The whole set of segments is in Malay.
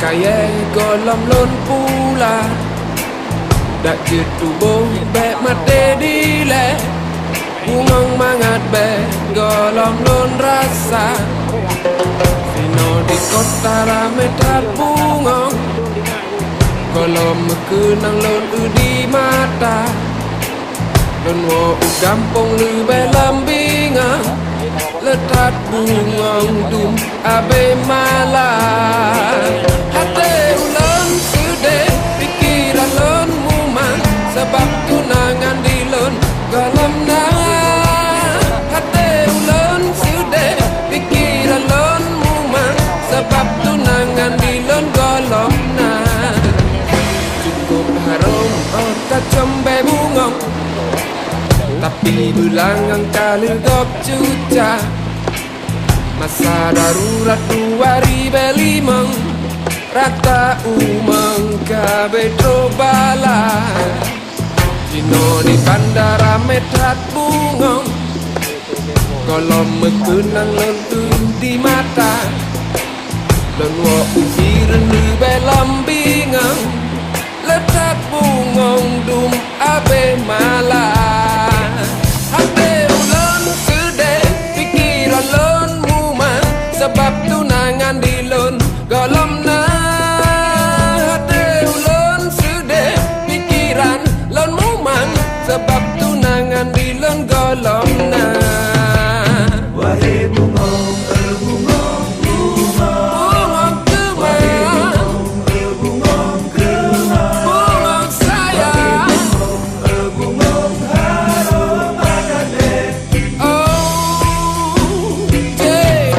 Kaya golom lon pula dak jitu bong be mate dile bungong mangat be golom lon rasa sino di kota rame tar bungong golom kenang lon di mata lon wo gampong lu be lambingang letat bungong dum abe malah hati ulan sudah pikiran lon mumang sebab tunangan di lon golom na hati ulan sudah pikiran lon mumang sebab tunangan di lon golom na cukup harum otak cembe bungong tapi belangang kali gop cuca masa darurat 2005 rata umang kabe trobala Dino di bandara metrat bungong golom mekenang lon di mata lon wo ubiren di belambingang letak bungong dum abe malah hati ulan sedih pikiran lon mumang sebab tunangan di lon golom na hati ulan sedih pikiran lon mumang sebab tunangan di lon golom na wahai bungong bungong bungong bungong kemang bungong sayang bungong harum agate oh yeah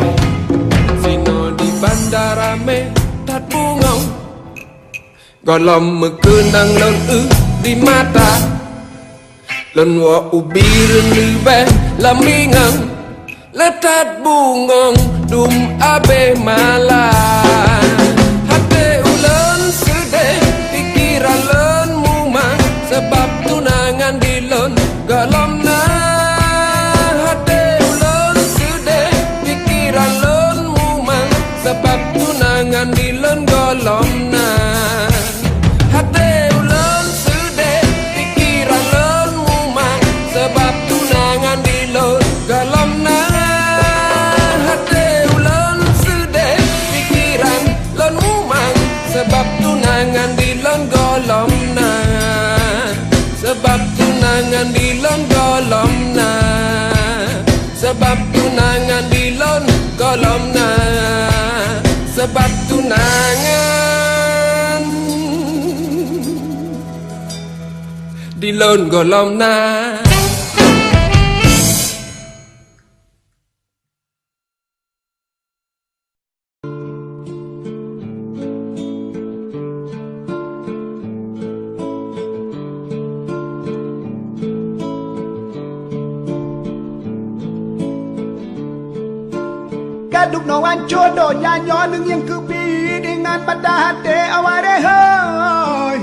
sino di bandara metat bungong golom mekenang lon di mata lon wo ubiren libe lamingang letat bungong dum abe malah hati ulan sedih pikiran lon mumang sebab tunangan di lon golom na hati ulan sedih pikiran lon mumang sebab tunangan di lon golom na hati ulan sedih pikiran lon mumang sebab tunangan di lon golom na hati ulan sedih pikiran lon mumang sebab tunangan di lon golom na sebab tunangan di lon golom na sebab tunangan di lon golom na sebab tunangan di lon golom na kaduk no wan jodoh nyanyo nung yang kebi dengan pada hati aware hoy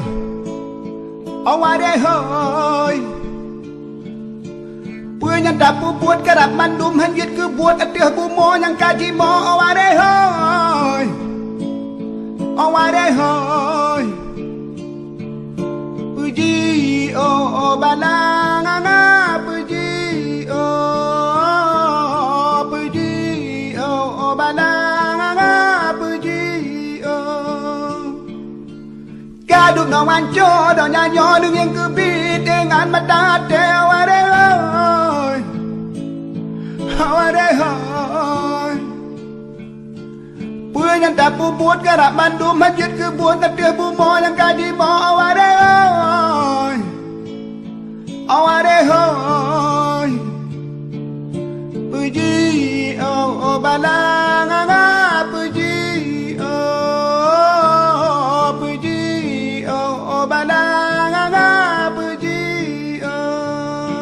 aware hoy punya dapu buat kerap mandum hanjit ke buat atih bumo yang kaji mo aware hoy aware hoy puji oh balang anga puji oh puji oh balang anga puji oh kaduk no wan jodoh nyanyo nung yang kebi dengan pada hati aware hoy aware hoy punya dapu buat kerap mandum hanjit ke buat atih bumo yang kaji mo aware hoy aware hoy puji oh balang anga puji oh balang anga puji oh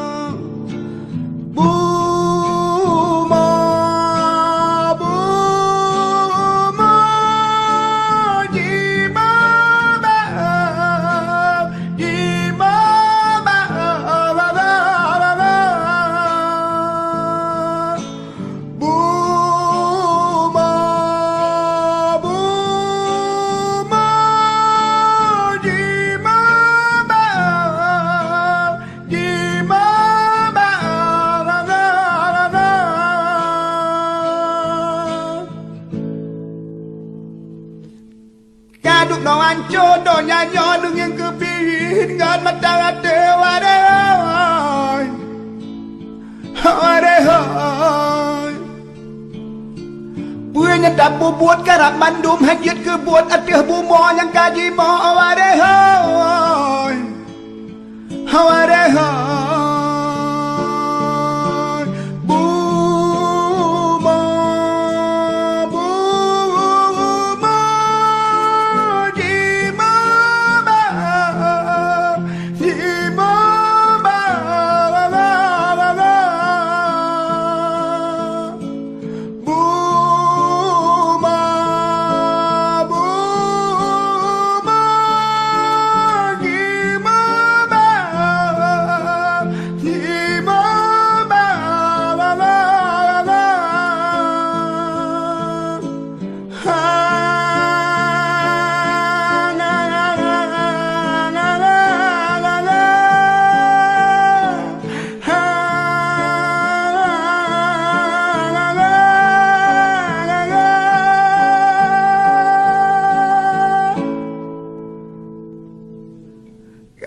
Kaduk nawan jodoh nyanyo dengan kepingin dengan mata hati wadai wadai punya dapu buat karap mandum hanyut ke buat atih bumo yang kaji mo wadai wadai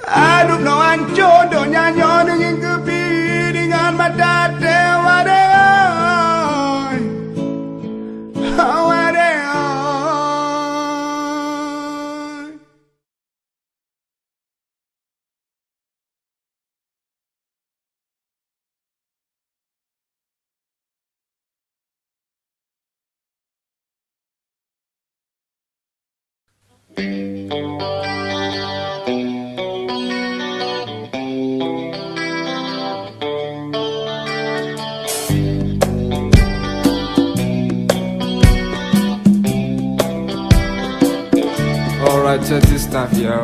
Aduk nawan jodoh nyanyo dengan kepi dengan mata dewa dewai wadai Alright, check this stuff, yo.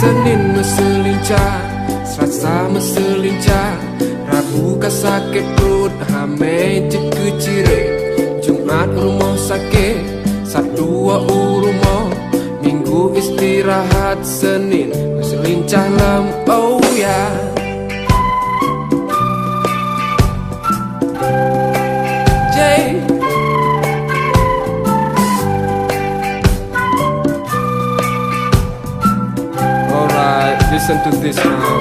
Senin meselincah, Selasa meselincah, Rabu kasakit perut, Hamis kecirit, Jumat rumah sakit, Sabtu rumah, Minggu istirahat, Senin meselincah lam, oh yeah. Listen to this now.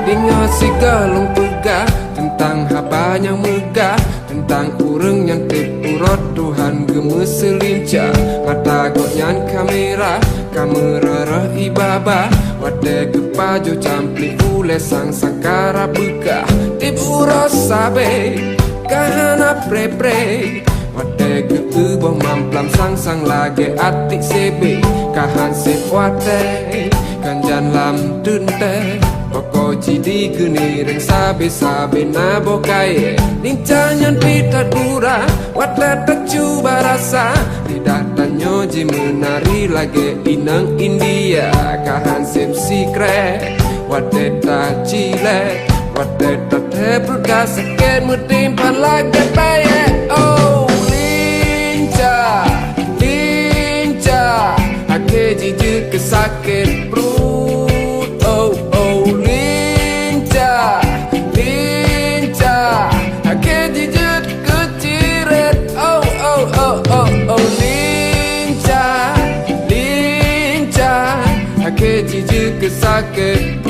Dengar si galung pegah tentang haba yang megah, tentang urang yang urut Tuhan gemes selincah. Mata goknyan kamera rah ibaba, wade kepaju campli ule sang sangkara bekah. Tip uros sabe kahana pre wade ke boh mamplam sang lage atik sebe kahan sepwate kanjan lam tunte poko cidi geni reng sabe na bokaye nincanyan pita dura wate tercuba rasa tidak tanyo ji menari lage inang India kahan sep secret wate ta chile wate ta tebel kaseket mutimpan lage paye oh lincah ake jijik kesakit perut oh lincah ake jijik keciret oh lincah ake jijik kesakit